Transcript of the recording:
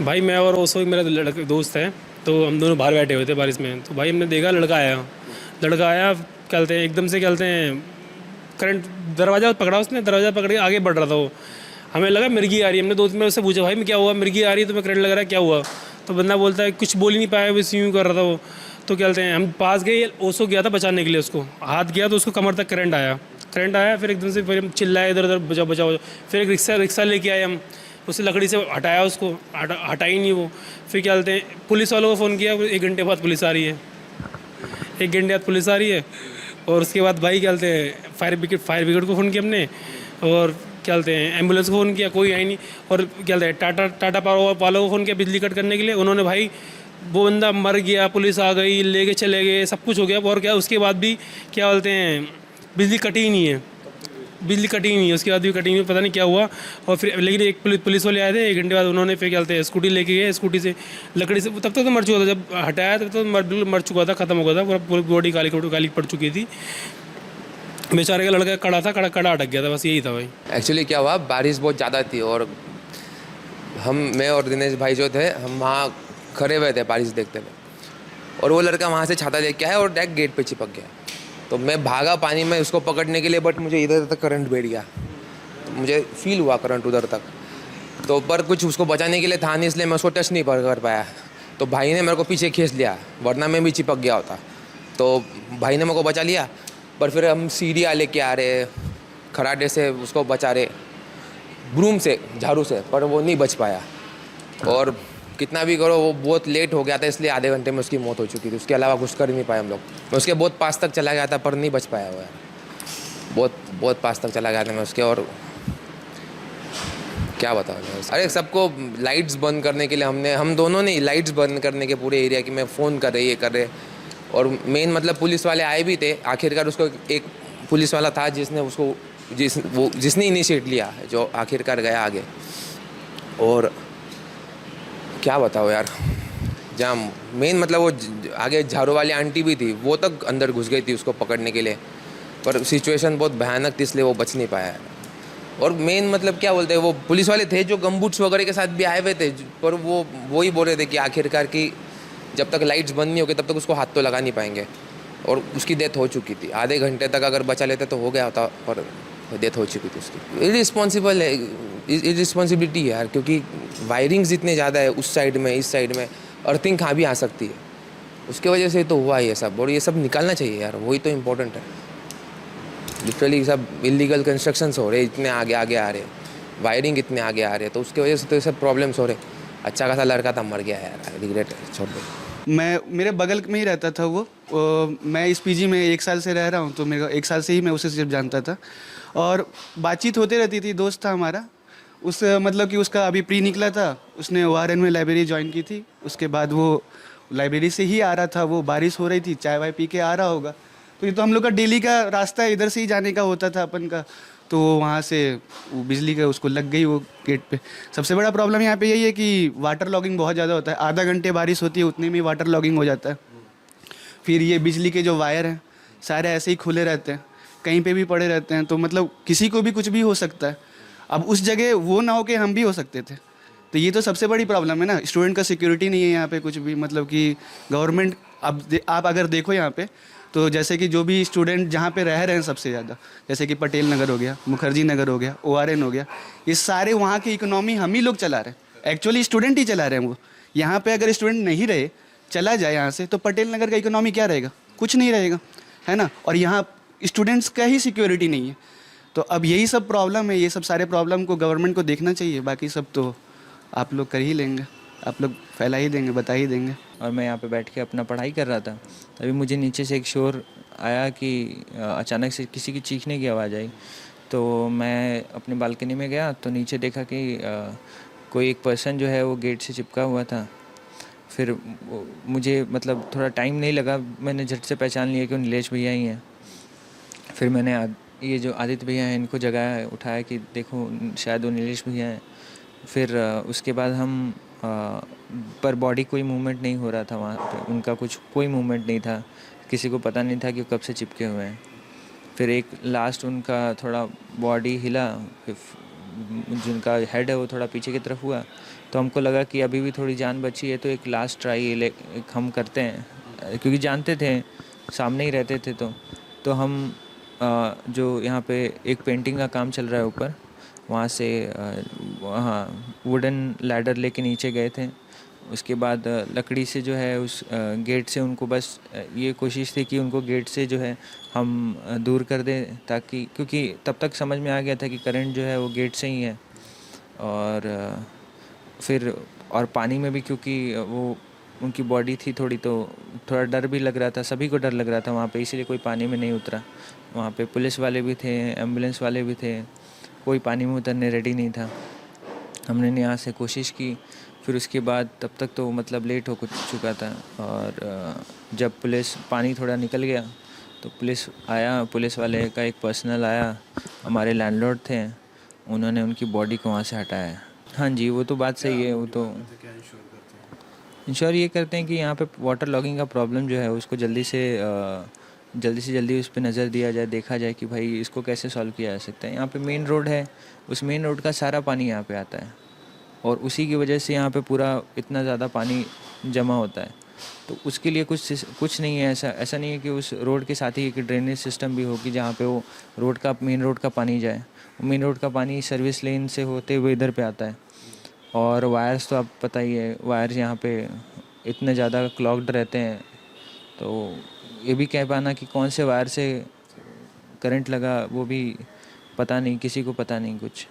भाई मैं और ओसो मेरा लड़का दोस्त है, तो हम दोनों बाहर बैठे हुए थे बारिश में। तो भाई हमने देखा लड़का आया कहते हैं एकदम से कहते हैं करंट दरवाज़ा पकड़ा, उसने दरवाज़ा पकड़ के आगे बढ़ रहा था वो। हमें लगा मिर्गी आ रही है, हमने दो तीन बार उससे पूछा भाई मैं क्या हुआ, मिर्गी आ रही है तो मैं करंट लग रहा है क्या हुआ। तो बंदा बोलता है कुछ बोल ही नहीं पाया, बस यूँ कर रहा था वो। तो कहते हैं हम पास गए, ओसो गया था बचाने के लिए, उसको हाथ गया तो उसको कमर तक करंट आया। फिर एकदम से फिर हम चिल्लाए इधर उधर बचाओ बचाओ। फिर एक रिक्शा रिक्शा लेके आए हम, उसे लकड़ी से हटाया, उसको हटा ही नहीं वो। फिर क्या बोलते हैं पुलिस वालों को फ़ोन किया, 1 घंटे बाद पुलिस आ रही है, 1 घंटे बाद पुलिस आ रही है। और उसके बाद भाई क्या बोलते हैं फायर ब्रिगेड को फ़ोन किया हमने, और क्या बोलते हैं एम्बुलेंस को फ़ोन किया, कोई आई नहीं। और क्या बोलते हैं टाटा पावर वालों को फ़ोन किया बिजली कट करने के लिए, उन्होंने भाई वो बंदा मर गया, पुलिस आ गई लेके चले गए, सब कुछ हो गया। और क्या उसके बाद भी क्या बोलते हैं बिजली कटी ही नहीं है, बिजली कटी ही नहीं है, उसके बाद भी कटी नहीं, पता नहीं क्या हुआ। और फिर लेकिन एक पुलिस वाले आए थे 1 घंटे बाद, उन्होंने फिर क्या बोलते हैं स्कूटी लेके गए, स्कूटी से लकड़ी से, तब तक तो मर चुका था, जब हटाया तब तो बिल्कुल मर चुका था, ख़त्म हो गया था, पूरा बॉडी काली काली पड़ चुकी थी। बेचारे का लड़का कड़ा था, कड़ा अटक गया था, बस यही था भाई। एक्चुअली क्या हुआ, बारिश बहुत ज़्यादा थी और मैं और दिनेश भाई जो थे, हम वहाँ खड़े हुए थे बारिश देखते हुए, और वो लड़का वहाँ से छाता लेके आया और डायरेक्ट गेट पे चिपक गया। तो मैं भागा पानी में उसको पकड़ने के लिए, बट मुझे इधर तक करंट बैठ गया, तो मुझे फील हुआ करंट उधर तक। तो पर कुछ उसको बचाने के लिए था नहीं, इसलिए मैं उसको टच नहीं कर पाया। तो भाई ने मेरे को पीछे खींच लिया, वरना मैं भी चिपक गया होता। तो भाई ने मेरे को बचा लिया, पर फिर हम सीढ़ियाँ लेके आ रहे, खराटे से उसको बचा रहे, ब्रूम से, झाड़ू से, पर वो नहीं बच पाया। और कितना भी करो वो बहुत लेट हो गया था, इसलिए आधे घंटे में उसकी मौत हो चुकी थी। उसके अलावा कुछ कर ही नहीं पाए हम लोग। मैं उसके बहुत पास तक चला गया था पर नहीं बच पाया हुआ है, बहुत बहुत पास तक चला गया था मैं उसके। और क्या बताऊँ मैं, अरे सबको लाइट्स बंद करने के लिए हम दोनों ने लाइट्स बंद करने के पूरे एरिया की मैं फ़ोन कर रहे, ये कर रहे। और मेन मतलब पुलिस वाले आए भी थे आखिरकार। उसको एक पुलिस वाला था जिसने इनिशिएट लिया, जो आखिरकार गया आगे। और क्या बताओ यार, जहाँ मेन मतलब वो आगे झाड़ू वाली आंटी भी थी, वो तक अंदर घुस गई थी उसको पकड़ने के लिए, पर सिचुएशन बहुत भयानक थी, इसलिए वो बच नहीं पाया। और मेन मतलब क्या बोलते हैं, वो पुलिस वाले थे जो गमबूट्स वगैरह के साथ भी आए हुए थे, पर वो ही बोल रहे थे कि आखिरकार की जब तक लाइट्स बंद नहीं होगी तब तक उसको हाथ तो लगा नहीं पाएंगे। और उसकी डेथ हो चुकी थी, आधे घंटे तक अगर बचा लेते तो हो गया होता, पर डेथ हो चुकी थी उसकी। इरिस्पॉन्सिबल है, इरिस्पॉन्सिबिलिटी है यार, क्योंकि वायरिंग्स इतने ज़्यादा है उस साइड में, इस साइड में, अर्थिंग कहाँ भी आ सकती है। उसके वजह से तो हुआ ये सब, और ये सब निकालना चाहिए यार, वही तो इम्पोर्टेंट है। लिटरली सब इलीगल कंस्ट्रक्शंस हो रहे, इतने आगे आगे आ रहे, वायरिंग इतने आगे आ रहे, तो उसकी वजह से तो ये सब प्रॉब्लम्स हो रहे। अच्छा खासा लड़का था, मर गया यार, रिग्रेट है, छोड़ दो। मैं मेरे बगल में ही रहता था वो। मैं इस पीजी में 1 साल से रह रहा हूँ, तो मेरा 1 साल से ही मैं उसे सिर्फ जानता था, और बातचीत होती रहती थी। दोस्त था हमारा। उस मतलब कि उसका अभी प्री निकला था, उसने ओआरएन में लाइब्रेरी ज्वाइन की थी। उसके बाद वो लाइब्रेरी से ही आ रहा था, वो बारिश हो रही थी, चाय वाय पी के आ रहा होगा। तो ये तो हम लोग का डेली का रास्ता है, इधर से ही जाने का होता था अपन का। तो वहाँ से वो बिजली का उसको लग गई वो गेट पे। सबसे बड़ा प्रॉब्लम यहाँ पे यही है कि वाटर लॉगिंग बहुत ज़्यादा होता है। आधा घंटे बारिश होती है, उतने में वाटर लॉगिंग हो जाता है। फिर ये बिजली के जो वायर हैं सारे ऐसे ही खुले रहते हैं, कहीं पे भी पड़े रहते हैं, तो मतलब किसी को भी कुछ भी हो सकता है। अब उस जगह वो ना हो के हम भी हो सकते थे। तो ये तो सबसे बड़ी प्रॉब्लम है ना, स्टूडेंट का सिक्योरिटी नहीं है यहाँ पे कुछ भी। मतलब कि गवर्नमेंट, अब आप अगर देखो यहाँ पे, तो जैसे कि जो भी स्टूडेंट जहाँ पे रह रहे हैं सबसे ज़्यादा, जैसे कि पटेल नगर हो गया, मुखर्जी नगर हो गया, ओआरएन हो गया, ये सारे वहाँ की इकोनॉमी हम ही लोग चला रहे हैं। एक्चुअली स्टूडेंट ही चला रहे हैं वो। यहाँ पे अगर स्टूडेंट नहीं रहे, चला जाए यहाँ से, तो पटेल नगर का इकोनॉमी क्या रहेगा? कुछ नहीं रहेगा, है ना। और यहाँ स्टूडेंट्स का ही सिक्योरिटी नहीं है। तो अब यही सब प्रॉब्लम है, ये सब सारे प्रॉब्लम को गवर्नमेंट को देखना चाहिए। बाकी सब तो आप लोग कर ही लेंगे, आप लोग फैला ही देंगे, बता ही देंगे। और मैं यहाँ पे बैठ के अपना पढ़ाई कर रहा था, तभी मुझे नीचे से एक शोर आया कि अचानक से किसी की चीखने की आवाज़ आई। तो मैं अपनी बालकनी में गया तो नीचे देखा कि कोई एक पर्सन जो है वो गेट से चिपका हुआ था। फिर मुझे मतलब थोड़ा टाइम नहीं लगा, मैंने झट से पहचान लिया कि वो नीलेश भैया ही हैं। फिर मैंने ये जो आदित्य भैया हैं इनको जगाया, उठाया कि देखो शायद वो नीलेश भैया हैं। फिर उसके बाद हम पर बॉडी कोई मूवमेंट नहीं हो रहा था वहाँ पे, उनका कुछ कोई मूवमेंट नहीं था, किसी को पता नहीं था कि कब से चिपके हुए हैं। फिर एक लास्ट उनका थोड़ा बॉडी हिला, फिर जिनका हेड है वो थोड़ा पीछे की तरफ हुआ, तो हमको लगा कि अभी भी थोड़ी जान बची है, तो एक लास्ट ट्राई हम करते हैं, क्योंकि जानते थे, सामने ही रहते थे। तो हम जो यहाँ पे एक पेंटिंग का काम चल रहा है ऊपर, वहाँ से वहाँ वुडन लैडर लेके नीचे गए थे। उसके बाद लकड़ी से जो है उस गेट से उनको बस ये कोशिश थी कि उनको गेट से जो है हम दूर कर दें, ताकि, क्योंकि तब तक समझ में आ गया था कि करंट जो है वो गेट से ही है। और फिर और पानी में भी, क्योंकि वो उनकी बॉडी थी थोड़ी, तो थोड़ा डर भी लग रहा था, सभी को डर लग रहा था वहाँ पे, इसीलिए कोई पानी में नहीं उतरा। वहाँ पे पुलिस वाले भी थे, एम्बुलेंस वाले भी थे, कोई पानी में उतरने रेडी नहीं था। हमने यहाँ से कोशिश की, फिर उसके बाद तब तक तो मतलब लेट हो चुका था। और जब पानी थोड़ा निकल गया तो पुलिस आया, पुलिस वाले का एक पर्सनल आया, हमारे लैंडलॉर्ड थे, उन्होंने उनकी बॉडी को वहाँ से हटाया। हाँ जी, वो तो बात सही है। वो तो इंश्योर ये करते हैं कि यहाँ पे वाटर लॉगिंग का प्रॉब्लम जो है उसको जल्दी से जल्दी उस पर नज़र दिया जाए, देखा जाए कि भाई इसको कैसे सॉल्व किया जा सकता है। यहाँ पे मेन रोड है, उस मेन रोड का सारा पानी यहाँ पे आता है, और उसी की वजह से यहाँ पे पूरा इतना ज़्यादा पानी जमा होता है। तो उसके लिए कुछ नहीं है, ऐसा नहीं है कि उस रोड के साथ ही एक ड्रेनेज सिस्टम भी हो कि जहाँ पे वो मेन रोड का पानी जाए। मेन रोड का पानी सर्विस लेन से होते हुए इधर पे आता है। और वायर्स तो आप पता ही है, वायर्स यहाँ पे इतने ज़्यादा क्लॉग्ड रहते हैं, तो ये भी कह पाना कि कौन से वायर से करंट लगा वो भी पता नहीं, किसी को पता नहीं कुछ।